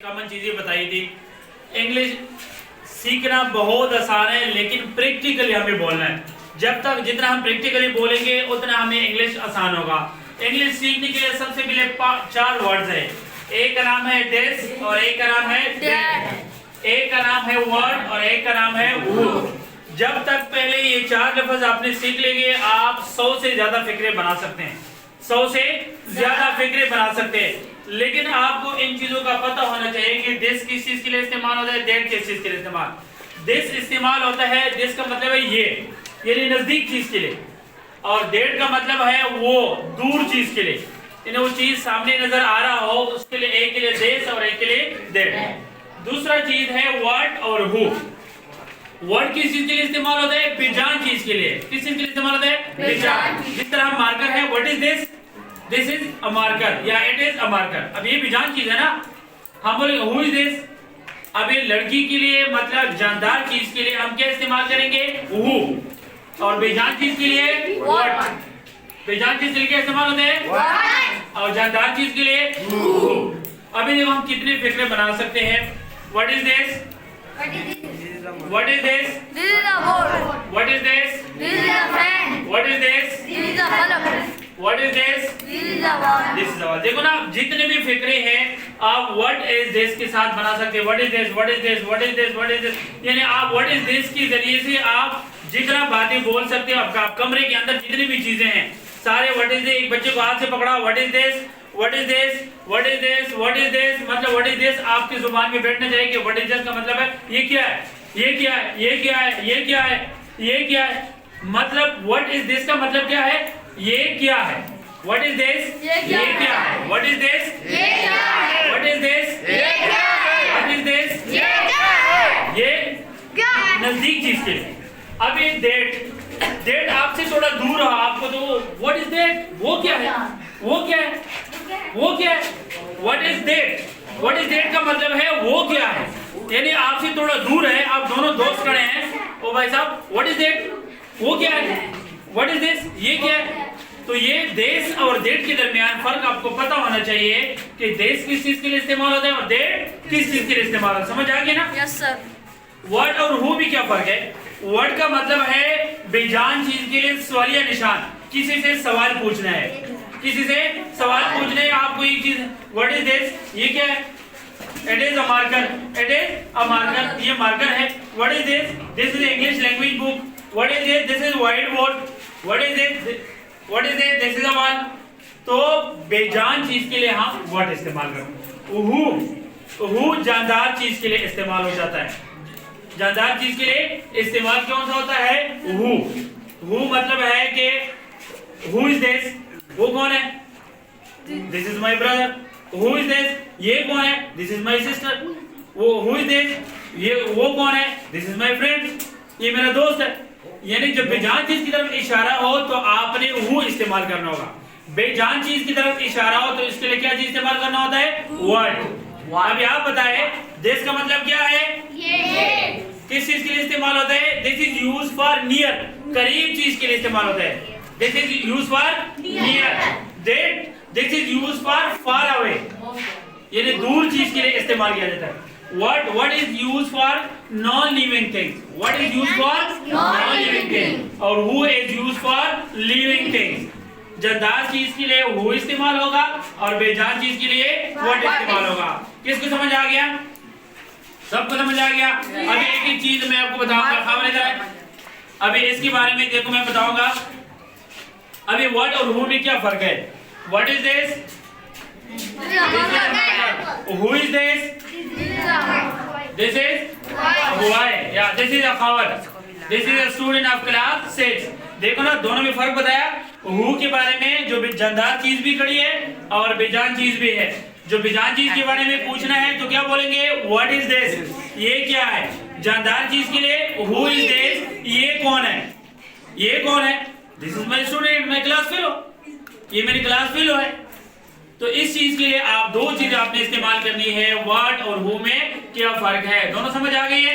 Common चीजें बताई थी। इंग्लिश सीखना बहुत आसान है, लेकिन प्रैक्टिकली हमें बोलना है। जब तक जितना हम प्रैक्टिकली बोलेंगे उतना हमें इंग्लिश आसान होगा। इंग्लिश सीखने के लिए सबसे पहले 4 वर्ड्स है। एक का नाम है दिस और एक का नाम है दैट, एक का नाम है वर्ड और एक का नाम है वो। जब तक पहले ये 4 लफ्ज आपने सीख लेंगे, आप 100 से ज्यादा फिक्रे बना सकते हैं, 100 से ज्यादा फिक्रे बना सकते हैं। लेकिन आपको इन चीजों का पता होना चाहिए कि दिस किस चीज के लिए इस्तेमाल होता है, दैट किस चीज के लिए इस्तेमाल। दिस इस्तेमाल होता है, दिस का मतलब है ये, यानी नजदीक चीज के लिए, और दैट का मतलब है वो, दूर चीज के लिए, यानी वो चीज सामने नजर आ रहा हो उसके लिए। एक के लिए दिस और एक के लिए दैट। दूसरा चीज है वर्ड और हु। वर्ड किस चीज के लिए इस्तेमाल होता है, बेजान चीज के लिए। किस चीज के लिए इस्तेमाल होता है, बेजान। जिस तरह मार्कर है, what is this, this is a marker या इट इज अ मार्कर। अब ये बेजान चीज है ना, हम बोलेंगे हु इज दिस। अब ये लड़की के लिए मतलब जानदार चीज के लिए हम क्या इस्तेमाल करेंगे, हु, और बेजान चीज के लिए व्हाट। बेजान चीज के लिए क्या इस्तेमाल होते हैं, व्हाट, और जानदार चीज के लिए हु। अभी देखो हम कितने फिक्रे बना सकते हैं। What is this, what is this, This is a board. what is this, This is a fan. what is this, This is a color. what is this, This is a wall. this is our। देखो ना, जितने भी फिक्रे हैं आप what is this के साथ बना सकते हैं। what is this, what is this, what is this, what is this, यानी आप what is this के जरिए से आप जितना बातें बोल सकते हो। आपका कमरे के अंदर जितनी भी चीजें हैं सारे what is this। एक बच्चे को हाथ से पकड़ा, what is this, what is this, what is this, what is this, मतलब what is this आपकी जुबान में बैठना चाहिए कि what is this का मतलब है ये क्या है, ये क्या है, ये क्या है, ये क्या है, ये क्या है। मतलब what is this का मतलब क्या है, ये क्या है। what is this, ये क्या है। what is this, ये क्या है? what is this, ये क्या है? what is this, ये क्या है? ये क्या है? नजदीक चीज के लिए। अब ये डेट आपसे थोड़ा दूर रहा आपको, तो व्हाट इज डेट, वो क्या है, वो क्या है, वो क्या है। What is date, what is date का मतलब है वो क्या है, यानी आपसे थोड़ा दूर है, आप दोनों दोस्त खड़े हैं, ओ भाई साहब व्हाट इज डेट, वो क्या है, व्हाट इज दिस, ये क्या है। तो ये देश और डेट के दरमियान फर्क आपको पता होना चाहिए कि देश किस चीज के लिए इस्तेमाल होता है और डेट किस चीज के लिए इस्तेमाल होता है। समझ आ गया ना। Yes sir. वर्ड और हु भी क्या फर्क है। वर्ड का मतलब है बेजान चीज के लिए सवालिया निशान, किसी से सवाल पूछना है, किसी से सवाल पूछना है आपको एक चीज। व्हाट इज दिस, ये क्या है, it is a marker, it is a marker, ये मार्कर है। What is this, this is English language book. What is this, this is white board. What is this, what is this, this is a wall. तो बेजान चीज के लिए हम what इस्तेमाल करते हैं। हु जानदार चीज के लिए इस्तेमाल हो जाता है। जानदार चीज के लिए इस्तेमाल कौन सा होता है, हु मतलब है कि हु इज दिस, वो कौन है, this is my brother. Who is this, ये कौन है, दिस इज माय सिस्टर। वो हु इज दिस, ये वो कौन है, दिस इज माय फ्रेंड, ये मेरा दोस्त है। यानी जब बेजान चीज की तरफ इशारा हो तो आपने हु इस्तेमाल करना होगा। बेजान चीज की तरफ इशारा हो तो इसके लिए क्या चीज इस्तेमाल करना होता है, वर्ड। अभी आप बताएं दिस का मतलब क्या है, ये किस चीज के लिए इस्तेमाल होता है, this is use for near, करीब चीज के लिए इस्तेमाल होता है। This is use for near. That, this is use for far away, यानी दूर चीज के लिए इस्तेमाल किया जाता है। what is used for non living things, what is used for non living things, और who is used for living things। जानदार चीज के लिए हु इस्तेमाल होगा और बेजान चीज के लिए व्हाट इस्तेमाल होगा। किसको समझ आ गया, सबको समझ आ गया। अभी एक ही चीज मैं आपको बताऊंगा, खबर इधर है। अभी इसके बारे में देखो मैं बताऊंगा। अभी व्हाट और हु में क्या फर्क है। What is this, who is this, this is boy या दिस इज अ खबर, this is a student of class 6। देखो ना, दोनों में फर्क बताया। हु के बारे में जो जानदार चीज भी खड़ी है और बेजान चीज भी है। जो बेजान चीज के बारे में पूछना है तो क्या बोलेंगे, व्हाट इज दिस, ये क्या है। जानदार चीज के लिए हु इज दिस, ये कौन है, ये कौन है, this is my student, my class fellow, ये मेरी क्लास फेलो है। तो इस चीज के लिए आप दो चीजें आपने इस्तेमाल करनी है, व्हाट और हु में क्या फर्क है। दोनों समझ आ गई है।